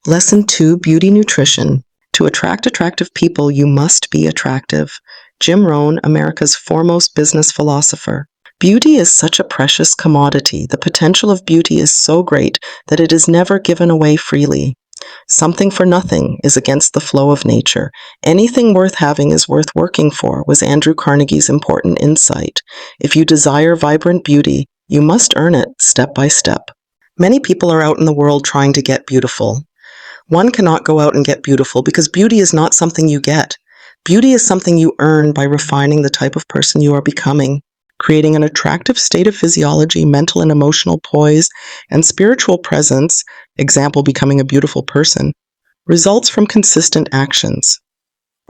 Lesson 2, Beauty Nutrition. To attract attractive people, you must be attractive. Jim Rohn, America's foremost business philosopher. Beauty is such a precious commodity. The potential of beauty is so great that it is never given away freely. Something for nothing is against the flow of nature. Anything worth having is worth working for, was Andrew Carnegie's important insight. If you desire vibrant beauty, you must earn it step by step. Many people are out in the world trying to get beautiful. One cannot go out and get beautiful because beauty is not something you get. Beauty is something you earn by refining the type of person you are becoming. Creating an attractive state of physiology, mental and emotional poise, and spiritual presence, example becoming a beautiful person, results from consistent actions.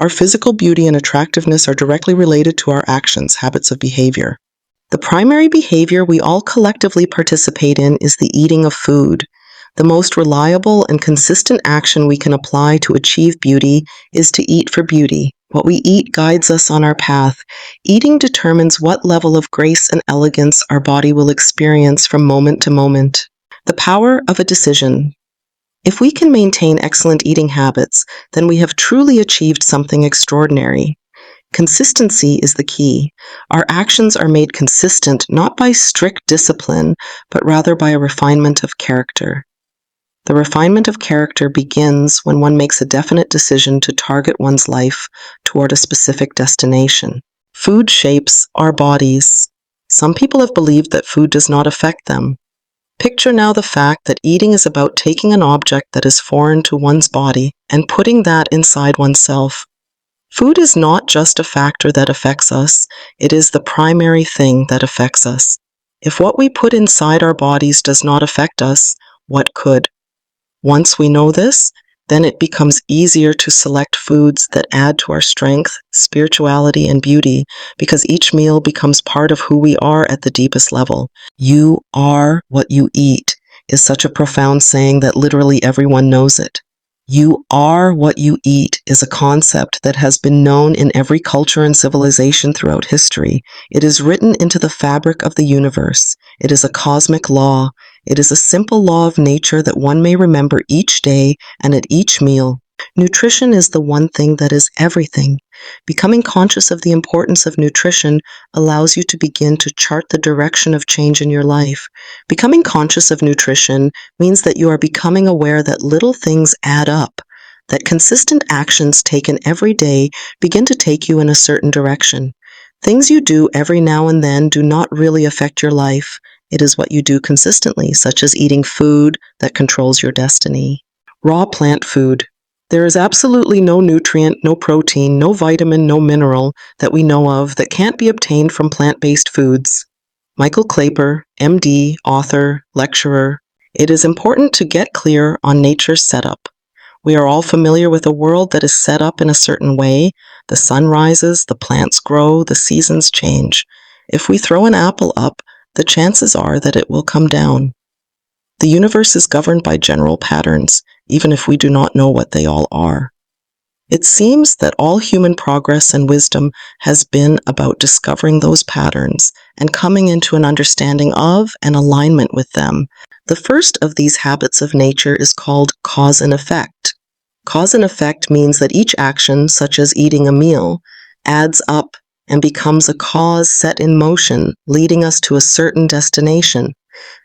Our physical beauty and attractiveness are directly related to our actions, habits of behavior. The primary behavior we all collectively participate in is the eating of food. The most reliable and consistent action we can apply to achieve beauty is to eat for beauty. What we eat guides us on our path. Eating determines what level of grace and elegance our body will experience from moment to moment. The power of a decision. If we can maintain excellent eating habits, then we have truly achieved something extraordinary. Consistency is the key. Our actions are made consistent not by strict discipline, but rather by a refinement of character. The refinement of character begins when one makes a definite decision to target one's life toward a specific destination. Food shapes our bodies. Some people have believed that food does not affect them. Picture now the fact that eating is about taking an object that is foreign to one's body and putting that inside oneself. Food is not just a factor that affects us, it is the primary thing that affects us. If what we put inside our bodies does not affect us, what could? Once we know this, then it becomes easier to select foods that add to our strength, spirituality, and beauty, because each meal becomes part of who we are at the deepest level. You are what you eat is such a profound saying that literally everyone knows it. You are what you eat is a concept that has been known in every culture and civilization throughout history. It is written into the fabric of the universe. It is a cosmic law. It is a simple law of nature that one may remember each day and at each meal. Nutrition is the one thing that is everything. Becoming conscious of the importance of nutrition allows you to begin to chart the direction of change in your life. Becoming conscious of nutrition means that you are becoming aware that little things add up, that consistent actions taken every day begin to take you in a certain direction. Things you do every now and then do not really affect your life. It is what you do consistently, such as eating food that controls your destiny. Raw plant food. There is absolutely no nutrient, no protein, no vitamin, no mineral that we know of that can't be obtained from plant-based foods. Michael Claper, MD, author, lecturer. It is important to get clear on nature's setup. We are all familiar with a world that is set up in a certain way. The sun rises, the plants grow, the seasons change. If we throw an apple up, the chances are that it will come down. The universe is governed by general patterns, even if we do not know what they all are. It seems that all human progress and wisdom has been about discovering those patterns and coming into an understanding of and alignment with them. The first of these habits of nature is called cause and effect. Cause and effect means that each action, such as eating a meal, adds up and becomes a cause set in motion, leading us to a certain destination.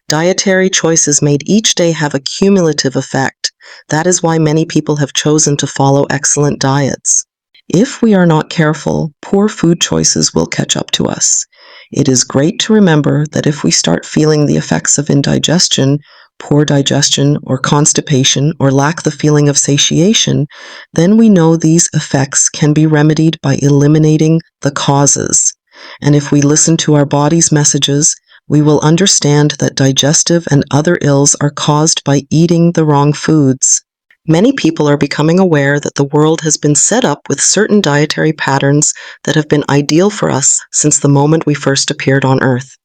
Dietary choices made each day have a cumulative effect. That is why many people have chosen to follow excellent diets. If we are not careful, poor food choices will catch up to us. It is great to remember that if we start feeling the effects of indigestion, poor digestion, or constipation, or lack the feeling of satiation, then we know these effects can be remedied by eliminating the causes. And if we listen to our body's messages, we will understand that digestive and other ills are caused by eating the wrong foods. Many people are becoming aware that the world has been set up with certain dietary patterns that have been ideal for us since the moment we first appeared on Earth.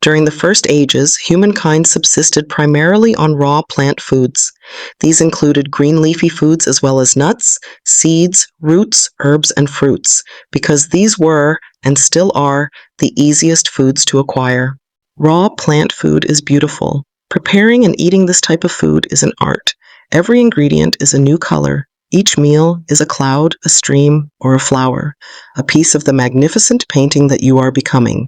During the first ages, humankind subsisted primarily on raw plant foods. These included green leafy foods as well as nuts, seeds, roots, herbs, and fruits, because these were, and still are, the easiest foods to acquire. Raw plant food is beautiful. Preparing and eating this type of food is an art. Every ingredient is a new color. Each meal is a cloud, a stream, or a flower, a piece of the magnificent painting that you are becoming.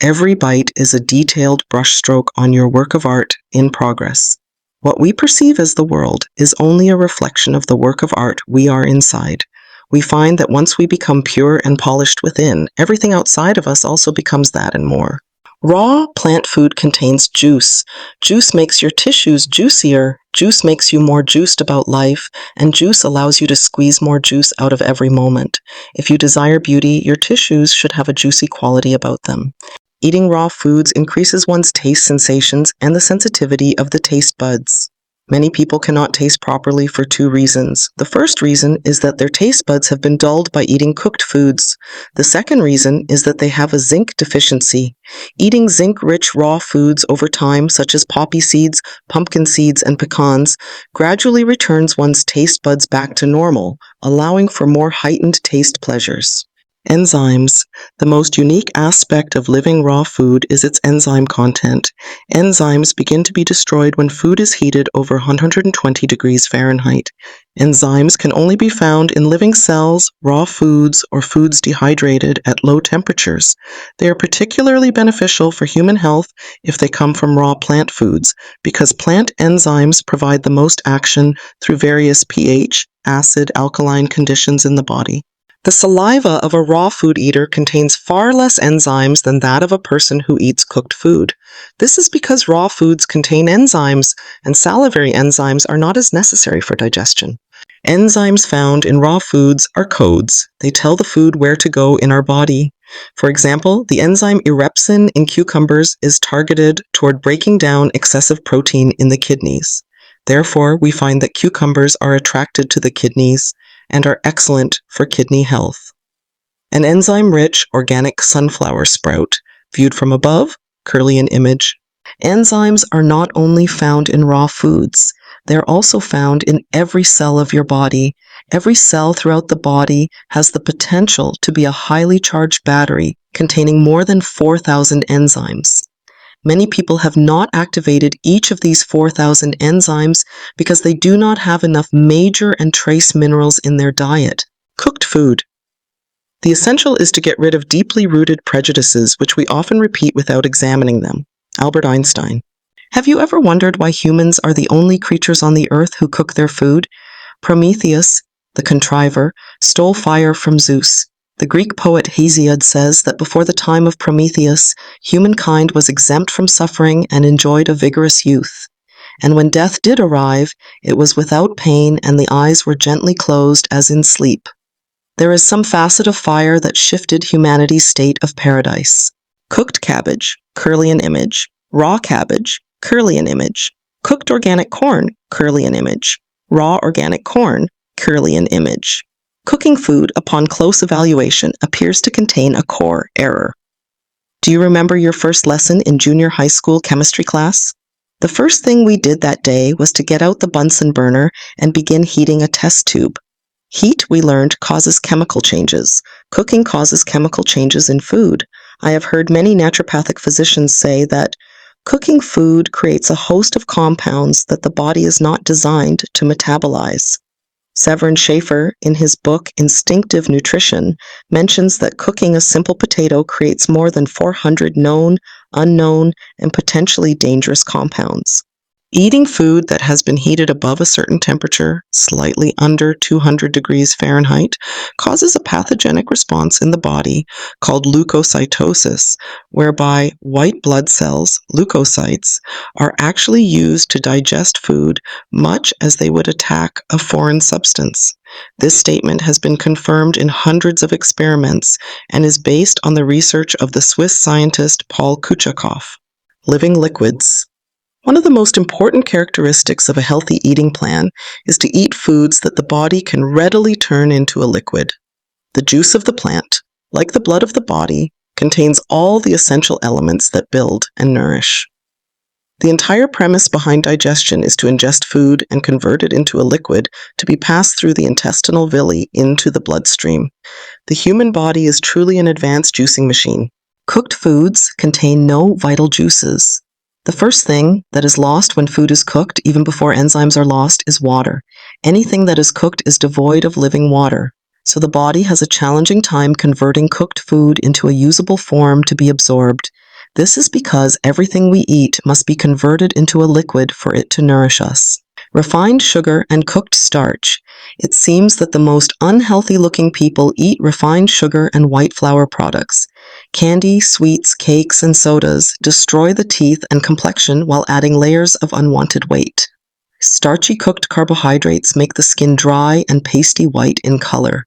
Every bite is a detailed brushstroke on your work of art in progress. What we perceive as the world is only a reflection of the work of art we are inside. We find that once we become pure and polished within, everything outside of us also becomes that and more. Raw plant food contains juice. Juice makes your tissues juicier. Juice makes you more juiced about life, and juice allows you to squeeze more juice out of every moment. If you desire beauty, your tissues should have a juicy quality about them. Eating raw foods increases one's taste sensations and the sensitivity of the taste buds. Many people cannot taste properly for two reasons. The first reason is that their taste buds have been dulled by eating cooked foods. The second reason is that they have a zinc deficiency. Eating zinc-rich raw foods over time, such as poppy seeds, pumpkin seeds, and pecans, gradually returns one's taste buds back to normal, allowing for more heightened taste pleasures. Enzymes. The most unique aspect of living raw food is its enzyme content. Enzymes begin to be destroyed when food is heated over 120 degrees Fahrenheit. Enzymes can only be found in living cells, raw foods, or foods dehydrated at low temperatures. They are particularly beneficial for human health if they come from raw plant foods, because plant enzymes provide the most action through various pH, acid, alkaline conditions in the body. The saliva of a raw food eater contains far less enzymes than that of a person who eats cooked food. This is because raw foods contain enzymes, and salivary enzymes are not as necessary for digestion. Enzymes found in raw foods are codes. They tell the food where to go in our body. For example, the enzyme erepsin in cucumbers is targeted toward breaking down excessive protein in the kidneys. Therefore, we find that cucumbers are attracted to the kidneys and are excellent for kidney health. An enzyme-rich organic sunflower sprout, viewed from above, Kirlian image. Enzymes are not only found in raw foods, they're also found in every cell of your body. Every cell throughout the body has the potential to be a highly charged battery containing more than 4,000 enzymes. Many people have not activated each of these 4,000 enzymes because they do not have enough major and trace minerals in their diet. Cooked food. The essential is to get rid of deeply rooted prejudices which we often repeat without examining them. Albert Einstein. Have you ever wondered why humans are the only creatures on the earth who cook their food? Prometheus, the contriver, stole fire from Zeus. The Greek poet Hesiod says that before the time of Prometheus, humankind was exempt from suffering and enjoyed a vigorous youth. And when death did arrive, it was without pain and the eyes were gently closed as in sleep. There is some facet of fire that shifted humanity's state of paradise. Cooked cabbage, Kirlian image. Raw cabbage, Kirlian image. Cooked organic corn, Kirlian image. Raw organic corn, Kirlian image. Cooking food, upon close evaluation, appears to contain a core error. Do you remember your first lesson in junior high school chemistry class? The first thing we did that day was to get out the Bunsen burner and begin heating a test tube. Heat, we learned, causes chemical changes. Cooking causes chemical changes in food. I have heard many naturopathic physicians say that cooking food creates a host of compounds that the body is not designed to metabolize. Severin Schaefer, in his book Instinctive Nutrition, mentions that cooking a simple potato creates more than 400 known, unknown, and potentially dangerous compounds. Eating food that has been heated above a certain temperature, slightly under 200 degrees Fahrenheit, causes a pathogenic response in the body called leukocytosis, whereby white blood cells, leukocytes, are actually used to digest food much as they would attack a foreign substance. This statement has been confirmed in hundreds of experiments and is based on the research of the Swiss scientist Paul Kuchakoff. Living liquids. One of the most important characteristics of a healthy eating plan is to eat foods that the body can readily turn into a liquid. The juice of the plant, like the blood of the body, contains all the essential elements that build and nourish. The entire premise behind digestion is to ingest food and convert it into a liquid to be passed through the intestinal villi into the bloodstream. The human body is truly an advanced juicing machine. Cooked foods contain no vital juices. The first thing that is lost when food is cooked, even before enzymes are lost, is water. Anything that is cooked is devoid of living water. So the body has a challenging time converting cooked food into a usable form to be absorbed. This is because everything we eat must be converted into a liquid for it to nourish us. Refined sugar and cooked starch. It seems that the most unhealthy-looking people eat refined sugar and white flour products. Candy, sweets, cakes, and sodas destroy the teeth and complexion while adding layers of unwanted weight. Starchy cooked carbohydrates make the skin dry and pasty white in color.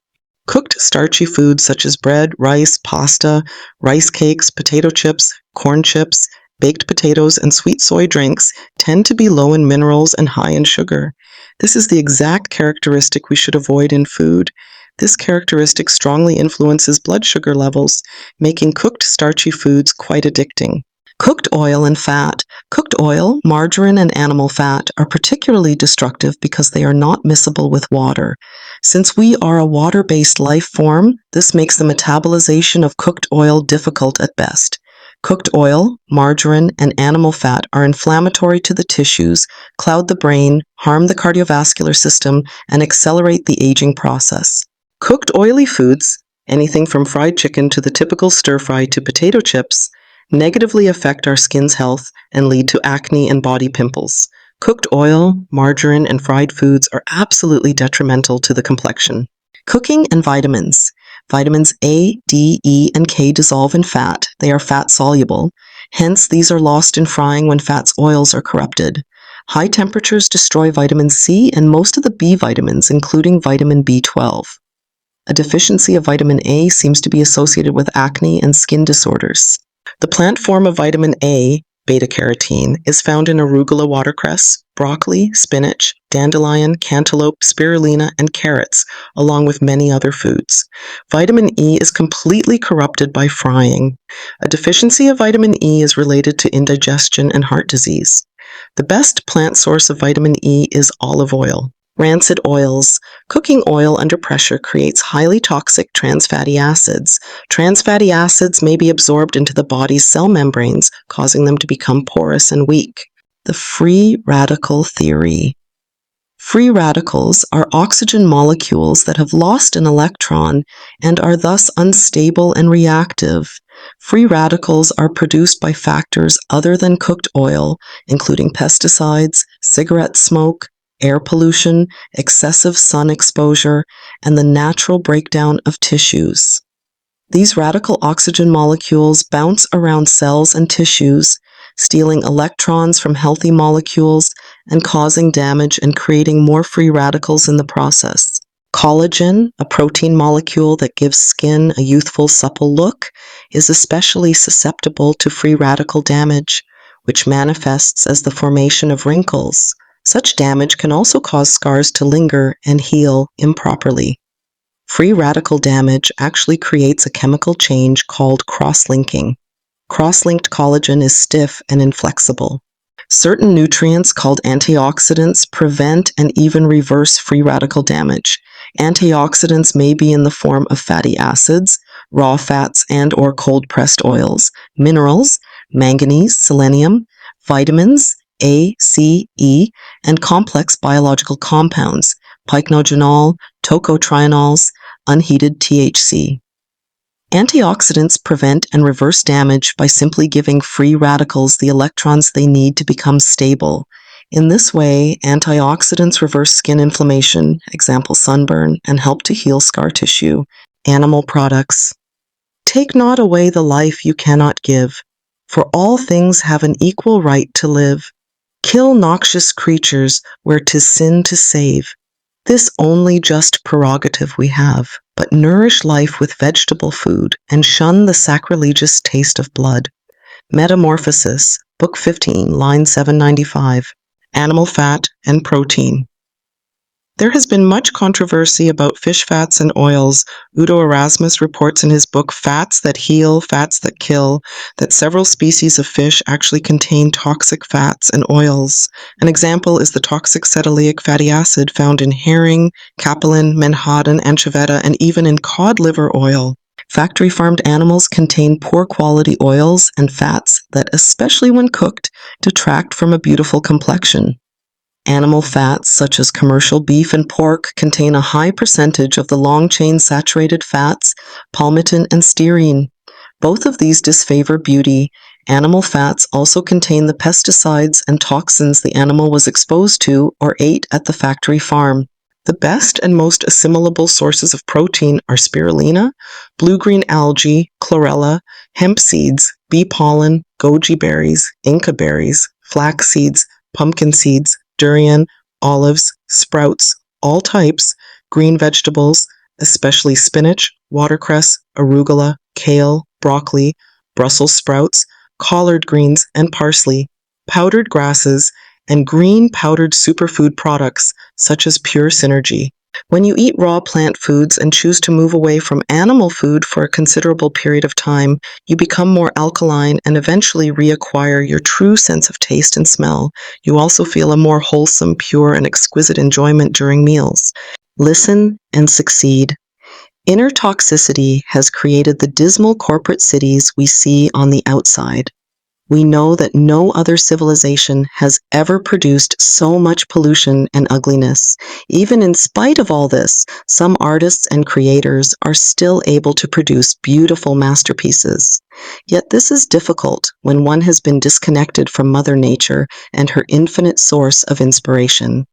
Cooked starchy foods such as bread, rice, pasta, rice cakes, potato chips, corn chips, baked potatoes, and sweet soy drinks tend to be low in minerals and high in sugar. This is the exact characteristic we should avoid in food. This characteristic strongly influences blood sugar levels, making cooked starchy foods quite addicting. Cooked oil and fat. Cooked oil, margarine, and animal fat are particularly destructive because they are not miscible with water. Since we are a water-based life form, this makes the metabolization of cooked oil difficult at best. Cooked oil, margarine, and animal fat are inflammatory to the tissues, cloud the brain, harm the cardiovascular system, and accelerate the aging process. Cooked oily foods, anything from fried chicken to the typical stir-fry to potato chips, negatively affect our skin's health and lead to acne and body pimples. Cooked oil, margarine, and fried foods are absolutely detrimental to the complexion. Cooking and vitamins. Vitamins A, D, E, and K dissolve in fat. They are fat-soluble. Hence, these are lost in frying when fat's oils are corrupted. High temperatures destroy vitamin C and most of the B vitamins, including vitamin B12. A deficiency of vitamin A seems to be associated with acne and skin disorders. The plant form of vitamin A, beta-carotene, is found in arugula watercress, broccoli, spinach, dandelion, cantaloupe, spirulina, and carrots, along with many other foods. Vitamin E is completely corrupted by frying. A deficiency of vitamin E is related to indigestion and heart disease. The best plant source of vitamin E is olive oil. Rancid oils. Cooking oil under pressure creates highly toxic trans fatty acids. Trans fatty acids may be absorbed into the body's cell membranes, causing them to become porous and weak. The free radical theory. Free radicals are oxygen molecules that have lost an electron and are thus unstable and reactive. Free radicals are produced by factors other than cooked oil, including pesticides, cigarette smoke, air pollution, excessive sun exposure, and the natural breakdown of tissues. These radical oxygen molecules bounce around cells and tissues, stealing electrons from healthy molecules and causing damage and creating more free radicals in the process. Collagen, a protein molecule that gives skin a youthful, supple look, is especially susceptible to free radical damage, which manifests as the formation of wrinkles. Such damage can also cause scars to linger and heal improperly. Free radical damage actually creates a chemical change called cross-linking. Cross-linked collagen is stiff and inflexible. Certain nutrients called antioxidants prevent and even reverse free radical damage. Antioxidants may be in the form of fatty acids, raw fats and/or cold-pressed oils, minerals, manganese, selenium, vitamins, A, C, E, and complex biological compounds, pycnogenol, tocotrienols, unheated THC. Antioxidants prevent and reverse damage by simply giving free radicals the electrons they need to become stable. In this way, antioxidants reverse skin inflammation, example sunburn, and help to heal scar tissue. Animal products. Take not away the life you cannot give, for all things have an equal right to live. Kill noxious creatures where 'tis sin to save. This only just prerogative we have, but nourish life with vegetable food and shun the sacrilegious taste of blood. Metamorphosis, Book 15, line 795. Animal fat and protein. There has been much controversy about fish fats and oils. Udo Erasmus reports in his book Fats That Heal, Fats That Kill that several species of fish actually contain toxic fats and oils. An example is the toxic cetylaic fatty acid found in herring, capelin, menhaden, anchoveta, and even in cod liver oil. Factory farmed animals contain poor quality oils and fats that, especially when cooked, detract from a beautiful complexion. Animal fats, such as commercial beef and pork, contain a high percentage of the long-chain saturated fats, palmitin and stearine. Both of these disfavor beauty. Animal fats also contain the pesticides and toxins the animal was exposed to or ate at the factory farm. The best and most assimilable sources of protein are spirulina, blue-green algae, chlorella, hemp seeds, bee pollen, goji berries, inca berries, flax seeds, pumpkin seeds, durian, olives, sprouts, all types, green vegetables, especially spinach, watercress, arugula, kale, broccoli, Brussels sprouts, collard greens, and parsley, powdered grasses, and green powdered superfood products such as Pure Synergy. When you eat raw plant foods and choose to move away from animal food for a considerable period of time, you become more alkaline and eventually reacquire your true sense of taste and smell. You also feel a more wholesome, pure, and exquisite enjoyment during meals. Listen and succeed. Inner toxicity has created the dismal corporate cities we see on the outside. We know that no other civilization has ever produced so much pollution and ugliness. Even in spite of all this, some artists and creators are still able to produce beautiful masterpieces. Yet this is difficult when one has been disconnected from Mother Nature and her infinite source of inspiration.